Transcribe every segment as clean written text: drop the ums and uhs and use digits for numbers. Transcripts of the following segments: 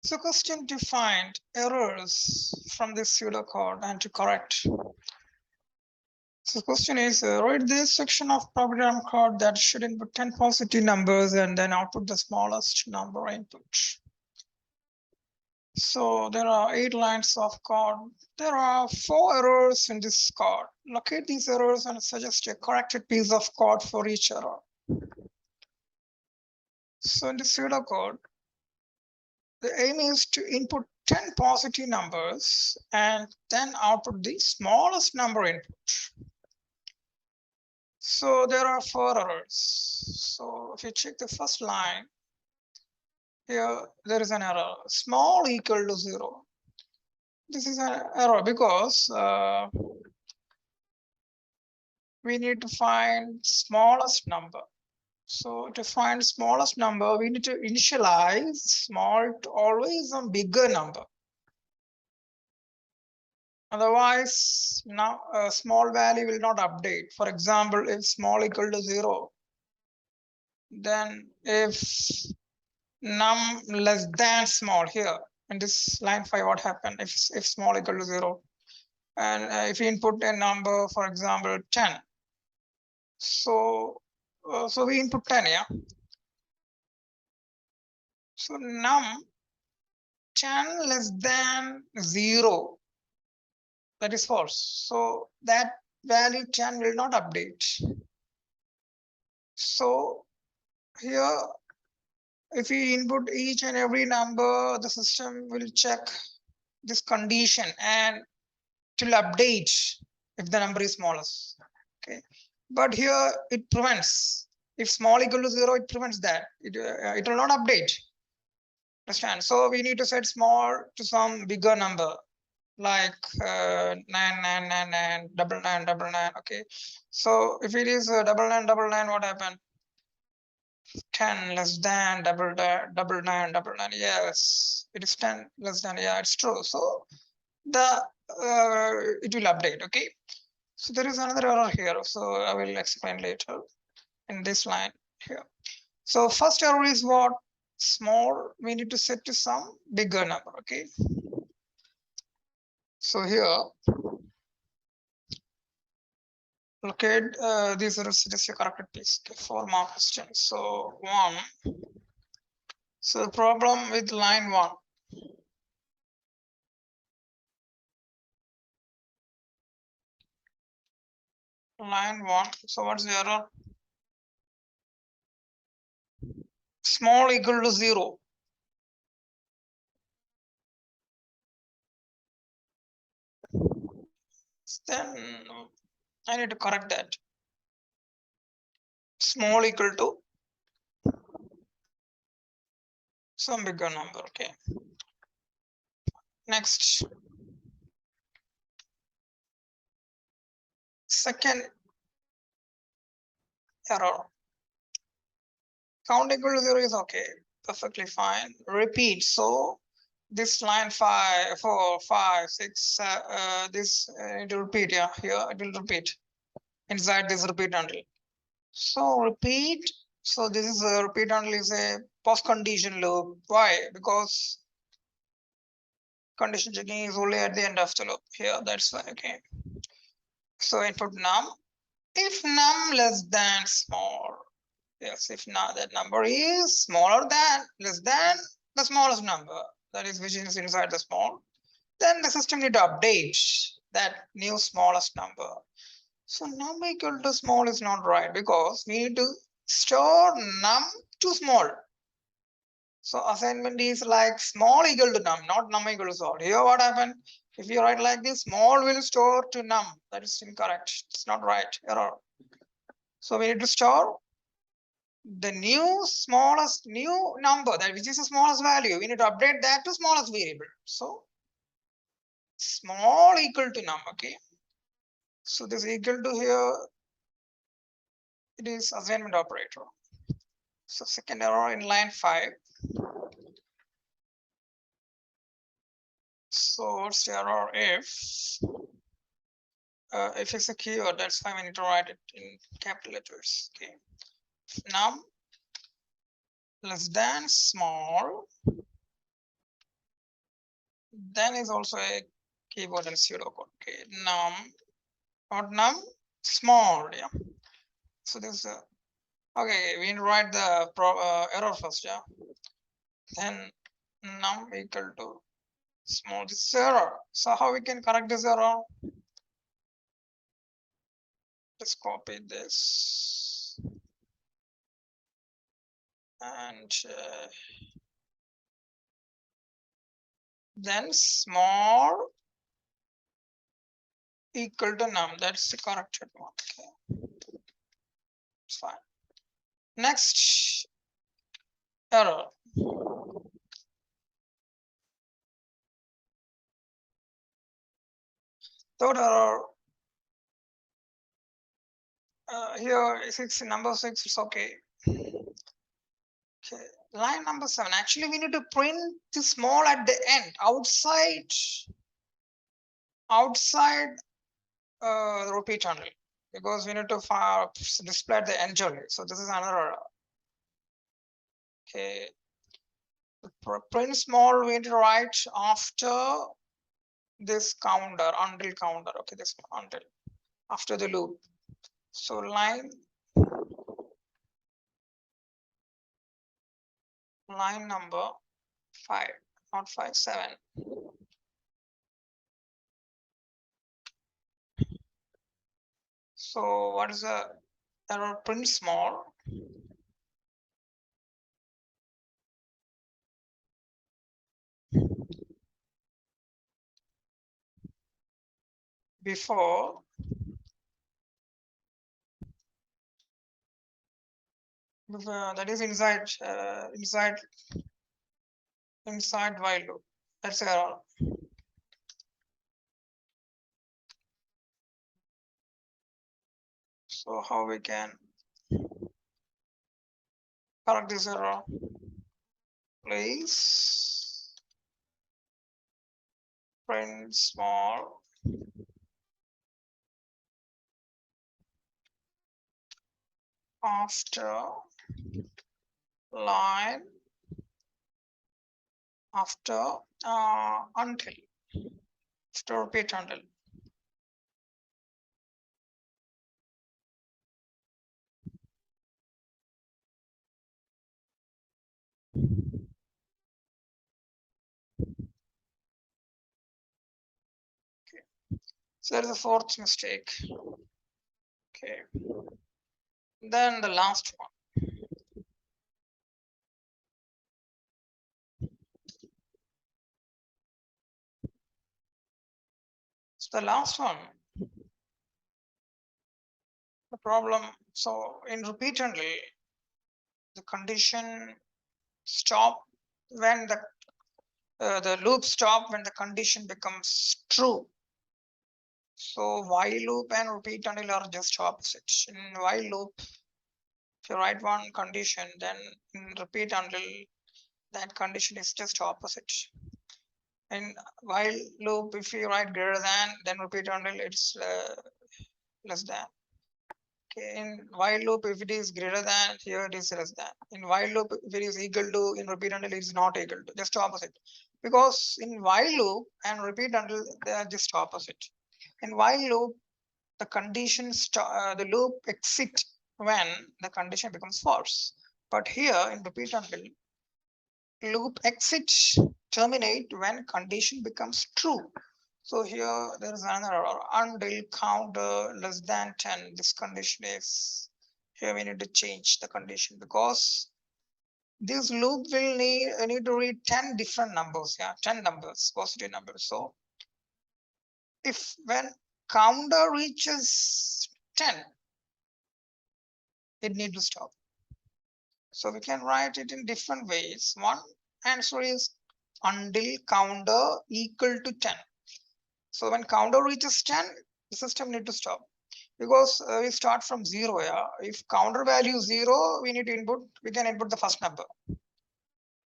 So question to find errors from this pseudocode and to correct. So question is, write this section of program code that should input 10 positive numbers and then output the smallest number input. So there are 8 lines of code. There are 4 errors in this code. Locate these errors and suggest a corrected piece of code for each error. So in the pseudocode, the aim is to input 10 positive numbers and then output the smallest number input. So there are 4 errors. So if you check the first line, here there is an error, small equal to 0. This is an error because we need to find smallest number. So to find smallest number, we need to initialize small to always a bigger number. Otherwise, now a small value will not update. For example, if small equal to 0, then if num less than small here in this line 5, what happened if small equal to 0? And if you input a number, for example, 10. So we input 10, yeah. So num 10 less than 0, that is false. So that value 10 will not update. So here, if we input each and every number, the system will check this condition and it will update if the number is smallest. Okay, but here it prevents. If small equal to 0, it prevents that. It will not update. Understand? So we need to set small to some bigger number, like 9999, 9999. Okay, so if it is 9999, what happened? 10 less than double nine. Yes, it is 10 less than. Yeah, it's true. So the it will update. Okay, so there is another error here. So I will explain later in this line here. So first error is what? Small. We need to set to some bigger number. Okay. So here, locate these are suggest a corrected piece. Okay, 4 more questions. So 1. So the problem with line 1. Line 1. So what's the error? Small equal to 0. Then I need to correct that. Small equal to some bigger number. Okay. Next. Second error. Count equal to 0 is okay. Perfectly fine. Repeat. So this line 5, 4, 5, 6, this it will repeat. Yeah, here it will repeat inside this repeat until. So repeat. So this is a repeat until is a post condition loop. Why? Because condition checking is only at the end of the loop. Here, that's why. Okay. So input num. If num less than small. Yes, if now that number is smaller than, less than the smallest number, that is which is inside the small, then the system need to update that new smallest number. So num equal to small is not right because we need to store num to small. So assignment is like small equal to num, not num equal to small. Here what happened? If you write like this, small will store to num. That is incorrect. It's not right. Error. So we need to store the new number, that which is the smallest value. We need to update that to smallest variable. So small equal to num. Okay. So this equal to here, it is assignment operator. So second error in line 5. So what's the error? If it's a keyword, that's fine. We need to write it in capital letters. Okay. Num less than small, then is also a keyboard and pseudocode. Okay, num, not num, small. Yeah. So this okay. We write the error first. Yeah. Then num equal to small. This is error. So how we can correct this error? Let's copy this and then small equal to num. That's the corrected one. Okay, it's fine. Next error. Third error. Here number 6. It's okay. Okay, line number 7. Actually, we need to print the small at the end, outside the repeat handle, because we need to display the end only. So this is another error. Okay, print small we need to write after this counter, until counter. Okay, this until after the loop. So line number 5, not 5, 7. So what is the error? Print small before that is inside while loop. That's error. So how we can correct this error? Please print small after line after until after repeat until. Okay. So that's the fourth mistake. Okay. Then the last one. So the last one, the problem. So in repeat only, the condition stop when the loop stop when the condition becomes true. So while loop and repeat until are just opposite. In while loop, if you write one condition, then in repeat until that condition is just opposite. In while loop, if you write greater than, then repeat until it's less than. Okay, in while loop, if it is greater than, here it is less than. In while loop, if it is equal to, in repeat until it is not equal to, just opposite. Because in while loop and repeat until they are just opposite. In while loop, the condition the loop exit when the condition becomes false. But here in repeat until, loop exit terminate when condition becomes true. So here there is another error. Until counter less than 10, this condition is, here we need to change the condition, because this loop will need to read 10 different numbers. Yeah, 10 numbers, positive numbers. So if when counter reaches 10, it need to stop. So we can write it in different ways. One answer is until counter equal to 10. So when counter reaches 10, the system need to stop, because we start from 0. Yeah, if counter value 0, we need to input, we can input the first number.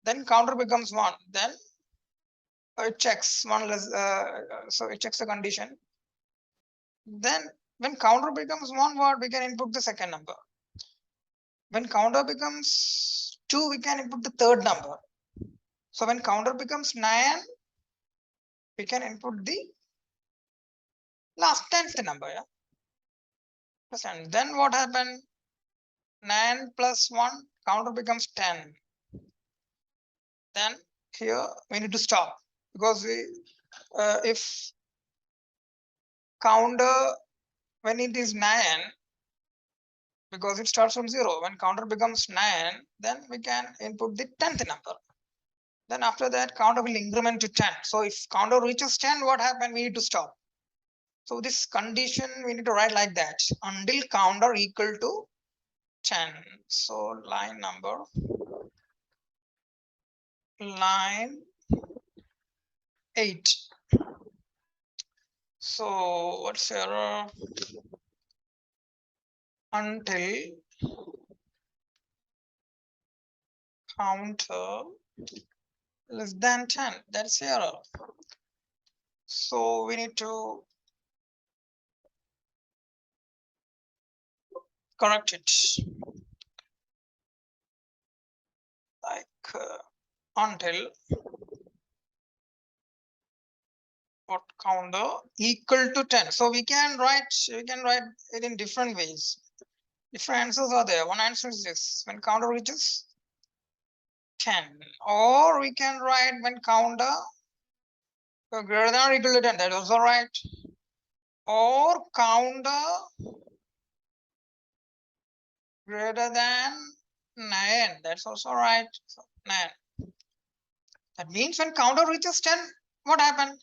Then counter becomes 1. Then it checks one less, so it checks the condition. Then when counter becomes 1, what we can input the second number. When counter becomes 2, we can input the third number. So when counter becomes 9, we can input the last 10th number. Yeah. And then what happened? 9 plus 1, counter becomes 10. Then here we need to stop because if counter when it is 9, because it starts from 0, when counter becomes 9, then we can input the 10th number. Then after that counter will increment to 10. So if counter reaches 10, what happened? We need to stop. So this condition we need to write like that, until counter equal to 10. So line 8. So what's error? Until counter less than 10. That's error. So we need to correct it. Like until what counter equal to 10. So we can write it in different ways. Different answers are there. One answer is this: when counter reaches 10, or we can write when counter greater than or equal to 10. That is also right. Or counter greater than 9. That's also right. So 9. That means when counter reaches 10, what happened?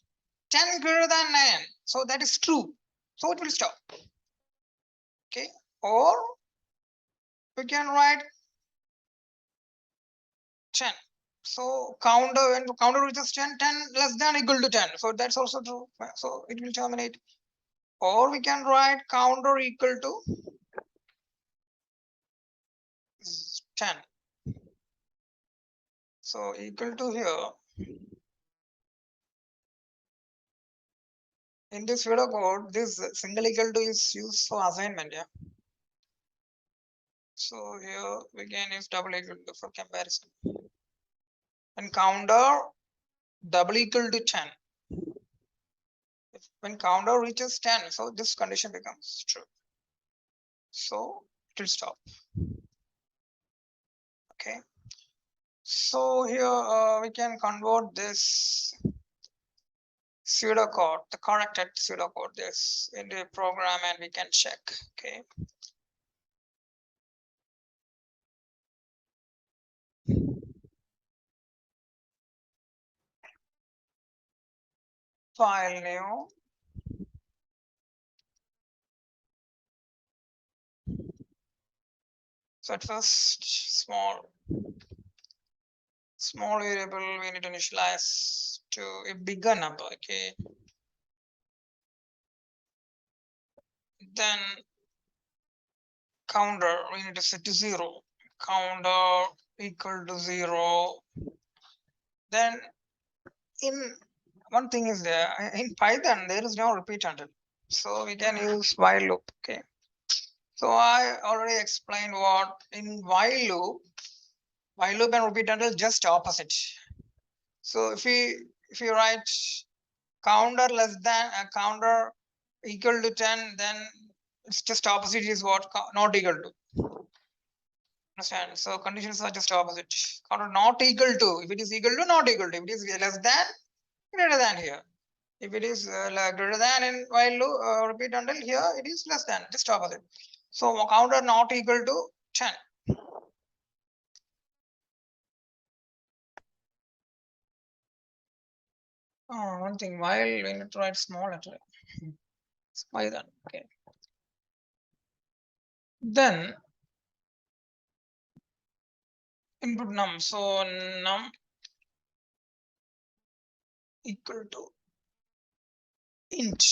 10 greater than 9. So that is true. So it will stop. Okay. Or we can write 10. So counter when counter reaches 10, 10 less than or equal to 10. So that's also true. So it will terminate. Or we can write counter equal to 10. So equal to here. In this pseudocode, this single equal to is used for assignment. Yeah. So here we can use double equal to for comparison. And counter double equal to 10. When counter reaches 10, so this condition becomes true. So it will stop. Okay. So here we can convert this pseudocode, the corrected pseudocode, this into a program, and we can check. Okay. File new. So at first, small variable we need to initialize to a bigger number. Okay. Then counter we need to set to 0. Counter equal to 0. Then in one thing is there in Python there is no repeat until, so we can use while loop. Okay. So I already explained what in while loop and repeat until just opposite. So if we write counter less than counter equal to 10, then it's just opposite is what not equal to. Understand? So conditions are just opposite. Counter not equal to, if it is equal to, not equal to, if it is less than, greater than here. If it is greater than in while loop, repeat until, here it is less than, just opposite. So counter not equal to 10. Oh, one thing, while we need to write small letter. Why then? Okay. Then input num. So num equal to int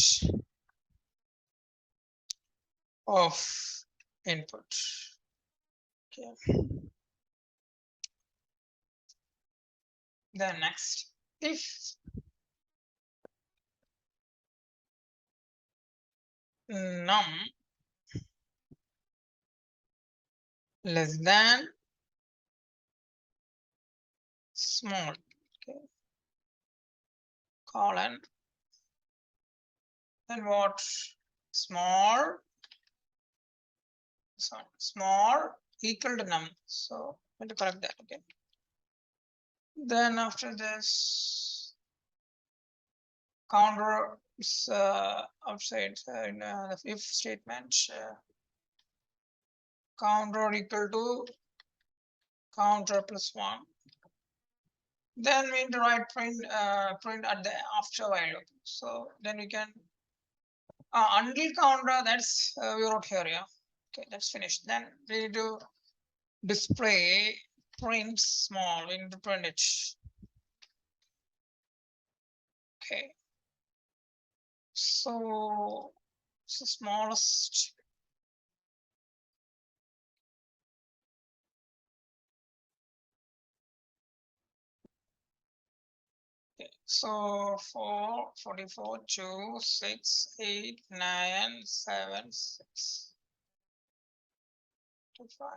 of input. Okay. Then next, if num less than small, okay, colon Then what? Small. Sorry, small equal to num. So let me correct that again. Then after this, counter is outside in the if statement. Counter equal to counter plus 1. Then we need to write print at the after while loop. So then we can until counter, that's we wrote here, yeah. Okay, that's finished. Then we need to display print small. We need to print it. Okay. So it's the smallest. Okay. So 4, 44, 2, 6, 8, 9, 7, 6, 2, 5.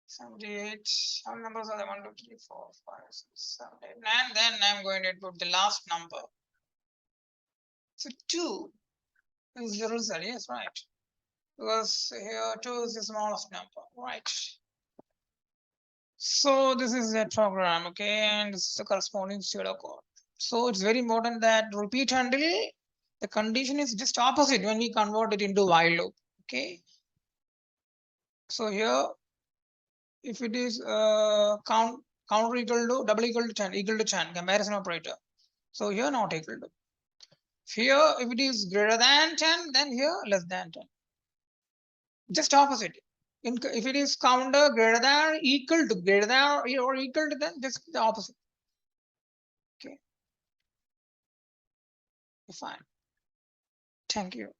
78. How many numbers are there? 1, 2, 3, 4, 5, 6, 7, 8, 9. Then I'm going to put the last number. So 2 is the result. Yes, right. Because here 2 is the smallest number, right? So this is the program, okay, and this is the corresponding pseudocode. So it's very important that repeat until the condition is just opposite when we convert it into while loop, okay. So here, if it is counter equal to double equal to 10, equal to 10, comparison operator. So here not equal to. Here, if it is greater than 10, then here less than 10. Just opposite. If it is counter greater than equal to greater than or equal to, then just the opposite. Okay. Fine. Thank you.